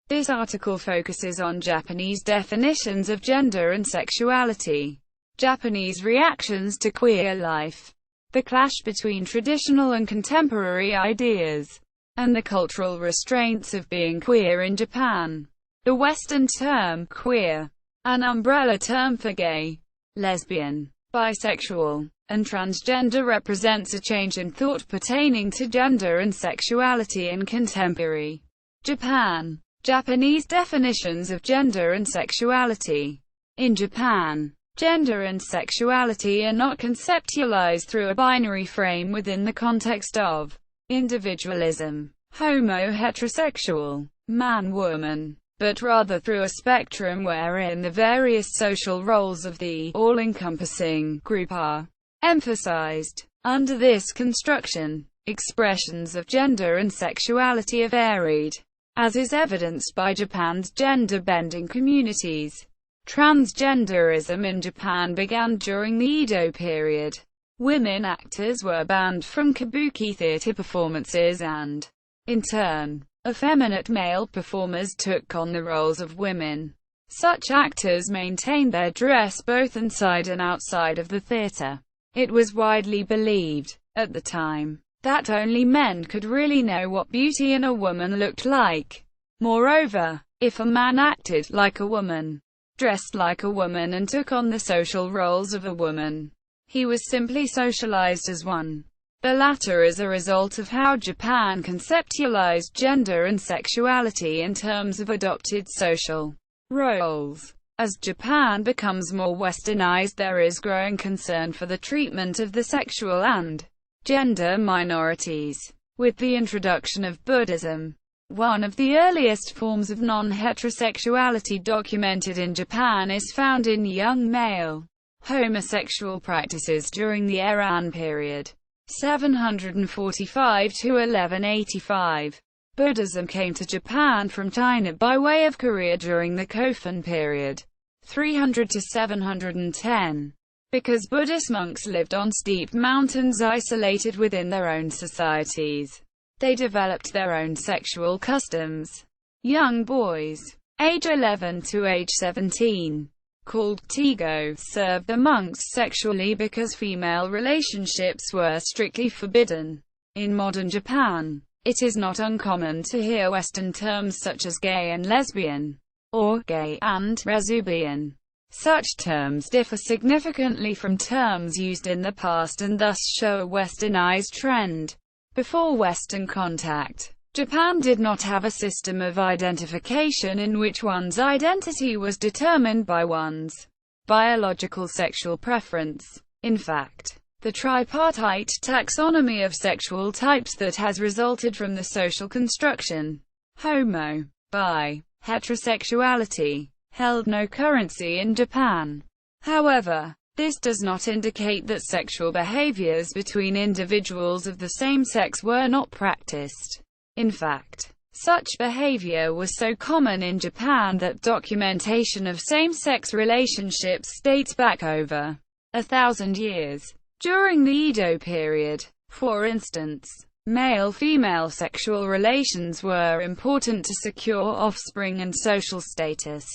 This article focuses on Japanese definitions of gender and sexuality, Japanese reactions to queer life, the clash between traditional and contemporary ideas, and the cultural restraints of being queer in Japan. The Western term, queer, an umbrella term for gay, lesbian, bisexual, and transgender, represents a change in thought pertaining to gender and sexuality in contemporary Japan. Japanese definitions of gender and sexuality. In Japan, gender and sexuality are not conceptualized through a binary frame within the context of individualism, homo-heterosexual, man-woman, but rather through a spectrum wherein the various social roles of the all-encompassing group are emphasized. Under this construction, expressions of gender and sexuality are varied, as is evidenced by Japan's gender-bending communities. Transgenderism in Japan began during the Edo period. Women actors were banned from kabuki theater performances and, in turn, effeminate male performers took on the roles of women. Such actors maintained their dress both inside and outside of the theater. It was widely believed, at the time, that only men could really know what beauty in a woman looked like. Moreover, if a man acted like a woman, dressed like a woman and took on the social roles of a woman, he was simply socialized as one. The latter is a result of how Japan conceptualized gender and sexuality in terms of adopted social roles. As Japan becomes more westernized, there is growing concern for the treatment of the sexual and gender minorities. With the introduction of Buddhism, one of the earliest forms of non-heterosexuality documented in Japan is found in young male homosexual practices during the Eran period, 745 to 1185. Buddhism came to Japan from China by way of Korea during the Kofun period, 300 to 710. Because Buddhist monks lived on steep mountains isolated within their own societies, they developed their own sexual customs. Young boys, age 11 to age 17, called Tigo, served the monks sexually because female relationships were strictly forbidden. In modern Japan, it is not uncommon to hear Western terms such as gay and lesbian, or gay and lesbian. Such terms differ significantly from terms used in the past and thus show a westernized trend. Before Western contact, Japan did not have a system of identification in which one's identity was determined by one's biological sexual preference. In fact, the tripartite taxonomy of sexual types that has resulted from the social construction, homo, bi, heterosexuality, held no currency in Japan. However, this does not indicate that sexual behaviors between individuals of the same sex were not practiced. In fact, such behavior was so common in Japan that documentation of same-sex relationships dates back over 1,000 years. During the Edo period, for instance, male-female sexual relations were important to secure offspring and social status.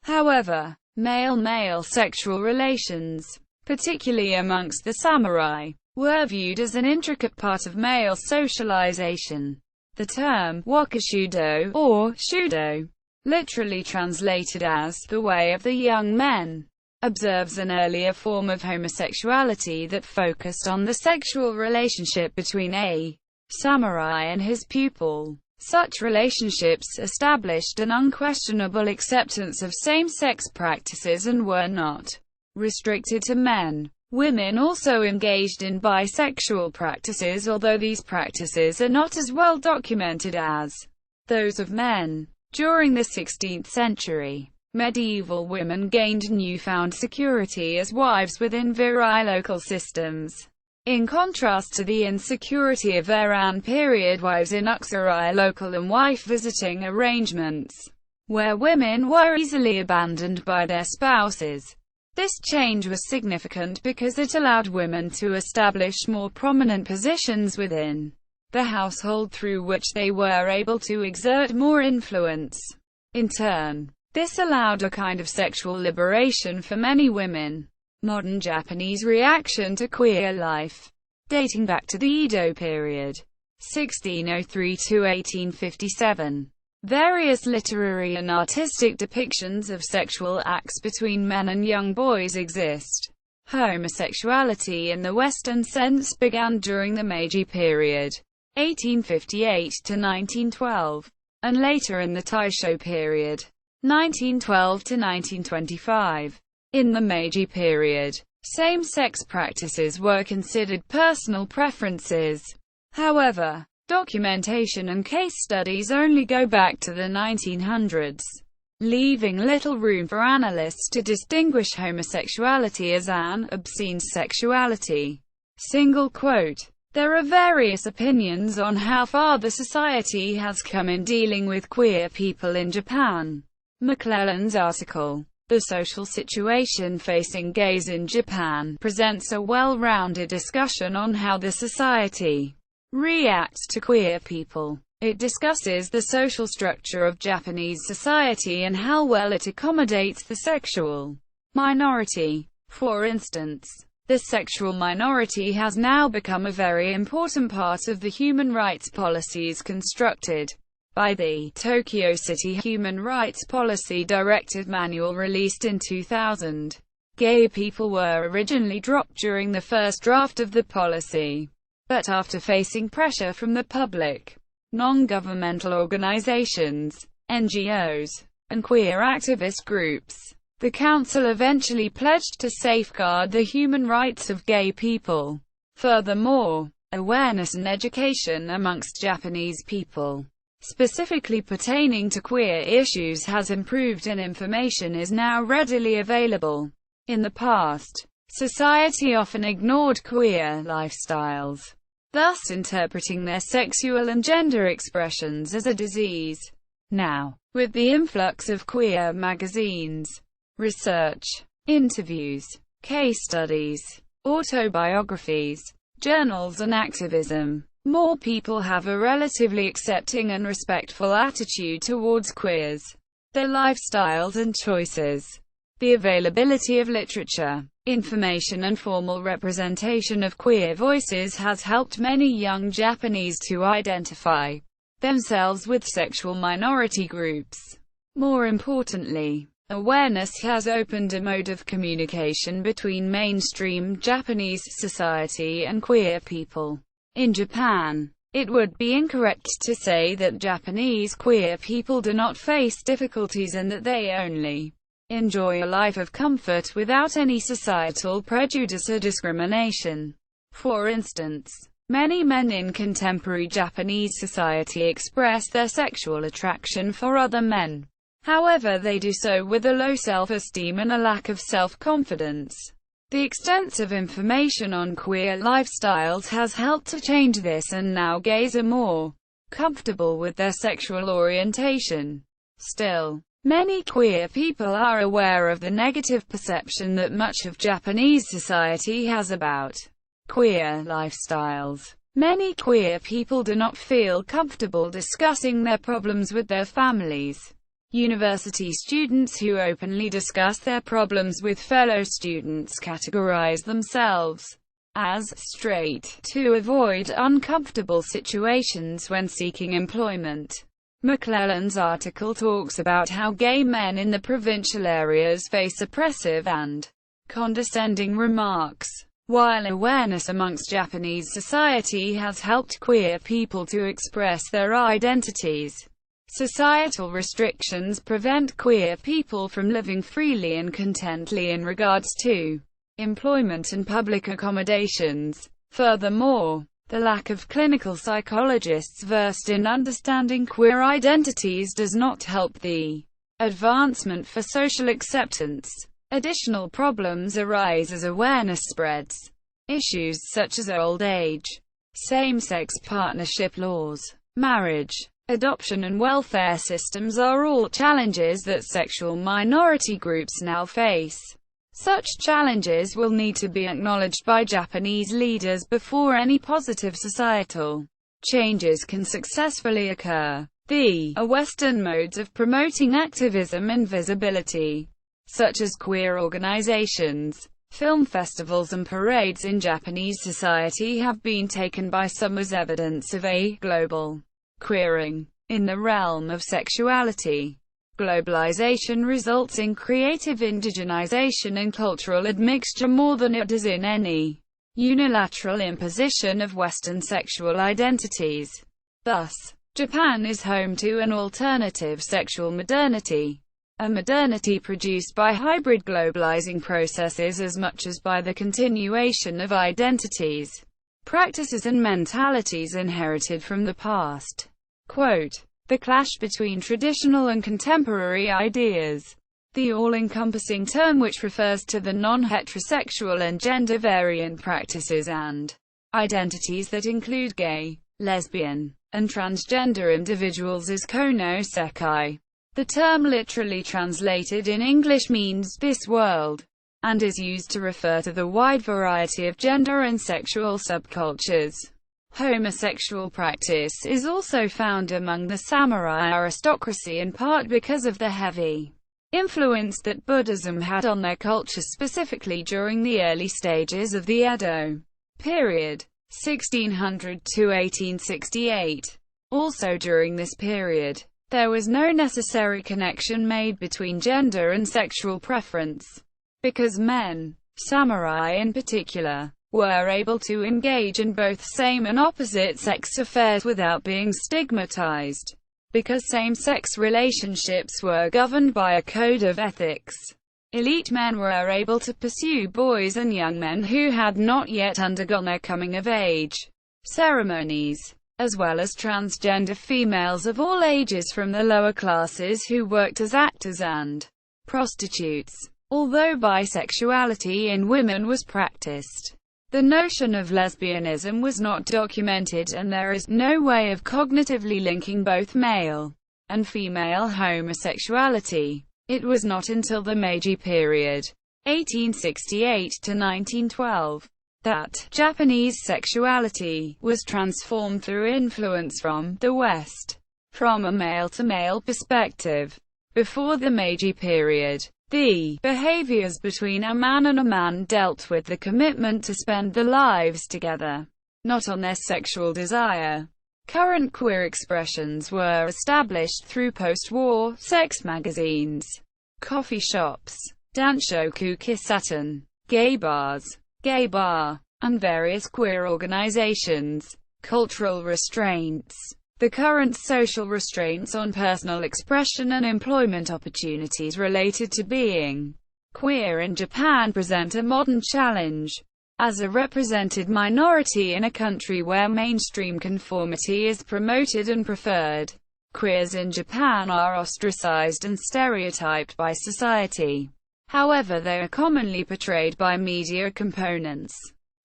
However, male-male sexual relations, particularly amongst the samurai, were viewed as an intricate part of male socialization. The term wakashudo, or shudo, literally translated as the way of the young men, observes an earlier form of homosexuality that focused on the sexual relationship between a samurai and his pupil. Such relationships established an unquestionable acceptance of same-sex practices and were not restricted to men. Women also engaged in bisexual practices, although these practices are not as well documented as those of men. During the 16th century, medieval women gained newfound security as wives within local systems. In contrast to the insecurity of Eran period wives in local and wife visiting arrangements, where women were easily abandoned by their spouses. This change was significant because it allowed women to establish more prominent positions within the household through which they were able to exert more influence. In turn, this allowed a kind of sexual liberation for many women. Modern Japanese reaction to queer life, dating back to the Edo period, 1603 to 1857. Various literary and artistic depictions of sexual acts between men and young boys exist. Homosexuality in the Western sense began during the Meiji period, 1858 to 1912, and later in the Taisho period, 1912 to 1925. In the Meiji period, same-sex practices were considered personal preferences. However, documentation and case studies only go back to the 1900s, leaving little room for analysts to distinguish homosexuality as an obscene sexuality. Single quote. There are various opinions on how far the society has come in dealing with queer people in Japan. McClellan's article, "The Social Situation Facing Gays in Japan," presents a well-rounded discussion on how the society reacts to queer people. It discusses the social structure of Japanese society and how well it accommodates the sexual minority. For instance, the sexual minority has now become a very important part of the human rights policies constructed by the Tokyo City Human Rights Policy Directive Manual released in 2000. Gay people were originally dropped during the first draft of the policy. But after facing pressure from the public, non-governmental organizations, NGOs, and queer activist groups, the Council eventually pledged to safeguard the human rights of gay people. Furthermore, awareness and education amongst Japanese people, specifically pertaining to queer issues, has improved and information is now readily available. In the past, society often ignored queer lifestyles, thus interpreting their sexual and gender expressions as a disease. Now, with the influx of queer magazines, research, interviews, case studies, autobiographies, journals and activism, more people have a relatively accepting and respectful attitude towards queers, their lifestyles and choices. The availability of literature, information and formal representation of queer voices has helped many young Japanese to identify themselves with sexual minority groups. More importantly, awareness has opened a mode of communication between mainstream Japanese society and queer people. In Japan, it would be incorrect to say that Japanese queer people do not face difficulties and that they only enjoy a life of comfort without any societal prejudice or discrimination. For instance, many men in contemporary Japanese society express their sexual attraction for other men. However, they do so with a low self-esteem and a lack of self-confidence. The extensive information on queer lifestyles has helped to change this, and now gays are more comfortable with their sexual orientation. Still, many queer people are aware of the negative perception that much of Japanese society has about queer lifestyles. Many queer people do not feel comfortable discussing their problems with their families. University students who openly discuss their problems with fellow students categorize themselves as straight to avoid uncomfortable situations when seeking employment. McClellan's article talks about how gay men in the provincial areas face oppressive and condescending remarks. While awareness amongst Japanese society has helped queer people to express their identities, societal restrictions prevent queer people from living freely and contently in regards to employment and public accommodations. Furthermore, the lack of clinical psychologists versed in understanding queer identities does not help the advancement for social acceptance. Additional problems arise as awareness spreads. Issues such as old age, same-sex partnership laws, marriage, adoption and welfare systems are all challenges that sexual minority groups now face. Such challenges will need to be acknowledged by Japanese leaders before any positive societal changes can successfully occur. The Western modes of promoting activism and visibility, such as queer organizations, film festivals and parades in Japanese society, have been taken by some as evidence of a global queering. In the realm of sexuality, globalization results in creative indigenization and cultural admixture more than it does in any unilateral imposition of Western sexual identities. Thus, Japan is home to an alternative sexual modernity, a modernity produced by hybrid globalizing processes as much as by the continuation of identities, practices and mentalities inherited from the past. Quote, "The clash between traditional and contemporary ideas." The all-encompassing term which refers to the non-heterosexual and gender-variant practices and identities that include gay, lesbian, and transgender individuals is kono sekai. The term literally translated in English means this world, and is used to refer to the wide variety of gender and sexual subcultures. Homosexual practice is also found among the samurai aristocracy, in part because of the heavy influence that Buddhism had on their culture, specifically during the early stages of the Edo period, 1600 to 1868. Also during this period, there was no necessary connection made between gender and sexual preference, because men, samurai in particular, were able to engage in both same and opposite-sex affairs without being stigmatized, because same-sex relationships were governed by a code of ethics. Elite men were able to pursue boys and young men who had not yet undergone their coming-of-age ceremonies, as well as transgender females of all ages from the lower classes who worked as actors and prostitutes. Although bisexuality in women was practiced, the notion of lesbianism was not documented, and there is no way of cognitively linking both male and female homosexuality. It was not until the Meiji period, 1868 to 1912, that Japanese sexuality was transformed through influence from the West, from a male-to-male perspective. Before the Meiji period, the behaviors between a man and a man dealt with the commitment to spend their lives together, not on their sexual desire. Current queer expressions were established through post-war sex magazines, coffee shops, danshoku kisaten, gay bars, gay bar, and various queer organizations. Cultural restraints. The current social restraints on personal expression and employment opportunities related to being queer in Japan present a modern challenge. As a represented minority in a country where mainstream conformity is promoted and preferred, queers in Japan are ostracized and stereotyped by society. However, they are commonly portrayed by media components.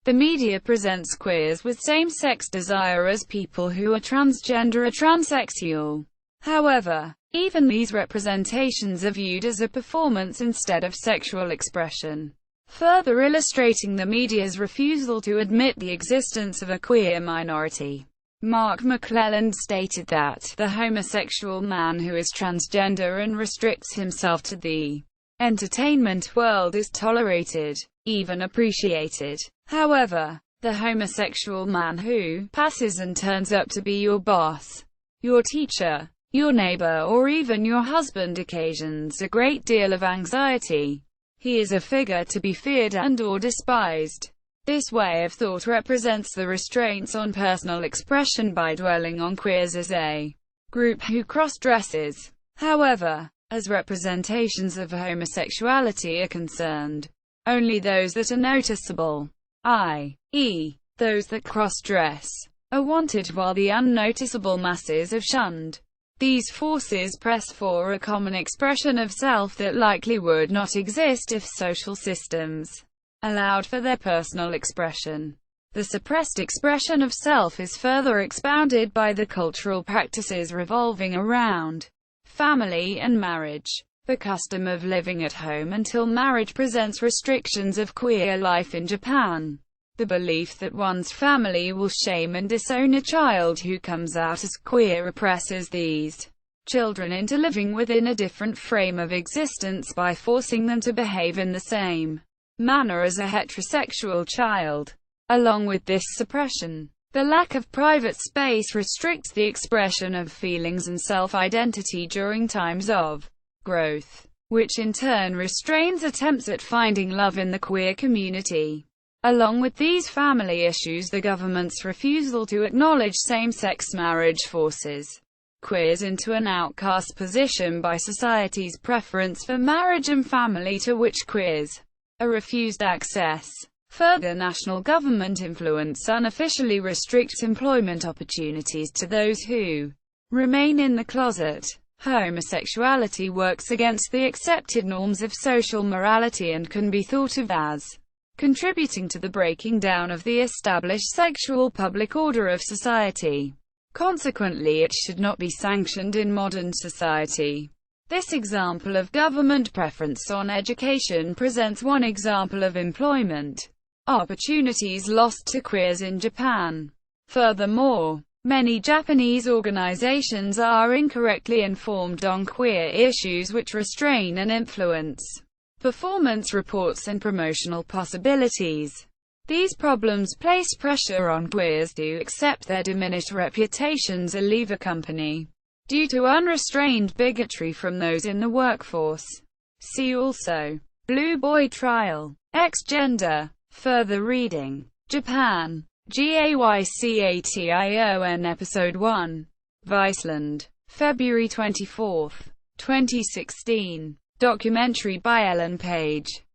The media presents queers with same-sex desire as people who are transgender or transsexual. However, even these representations are viewed as a performance instead of sexual expression, further illustrating the media's refusal to admit the existence of a queer minority. Mark McClelland stated that the homosexual man who is transgender and restricts himself to the entertainment world is tolerated, even appreciated. However, the homosexual man who passes and turns up to be your boss, your teacher, your neighbor, or even your husband occasions a great deal of anxiety. He is a figure to be feared and/or despised. This way of thought represents the restraints on personal expression by dwelling on queers as a group who cross-dresses. However, as representations of homosexuality are concerned, only those that are noticeable, i.e., those that cross-dress, are wanted while the unnoticeable masses are shunned. These forces press for a common expression of self that likely would not exist if social systems allowed for their personal expression. The suppressed expression of self is further expounded by the cultural practices revolving around family and marriage. The custom of living at home until marriage presents restrictions of queer life in Japan. The belief that one's family will shame and disown a child who comes out as queer oppresses these children into living within a different frame of existence by forcing them to behave in the same manner as a heterosexual child. Along with this suppression, the lack of private space restricts the expression of feelings and self-identity during times of growth, which in turn restrains attempts at finding love in the queer community. Along with these family issues, the government's refusal to acknowledge same-sex marriage forces queers into an outcast position by society's preference for marriage and family, to which queers are refused access. Further, national government influence unofficially restricts employment opportunities to those who remain in the closet. Homosexuality works against the accepted norms of social morality and can be thought of as contributing to the breaking down of the established sexual public order of society. Consequently, it should not be sanctioned in modern society. This example of government preference on education presents one example of employment opportunities lost to queers in Japan. Furthermore, many Japanese organizations are incorrectly informed on queer issues, which restrain and influence performance reports and promotional possibilities. These problems place pressure on queers to accept their diminished reputations or leave a company due to unrestrained bigotry from those in the workforce. See also Blue Boy Trial, X-Gender. Further reading. Japan. Gaycation Episode 1. Viceland. February 24, 2016. Documentary by Ellen Page.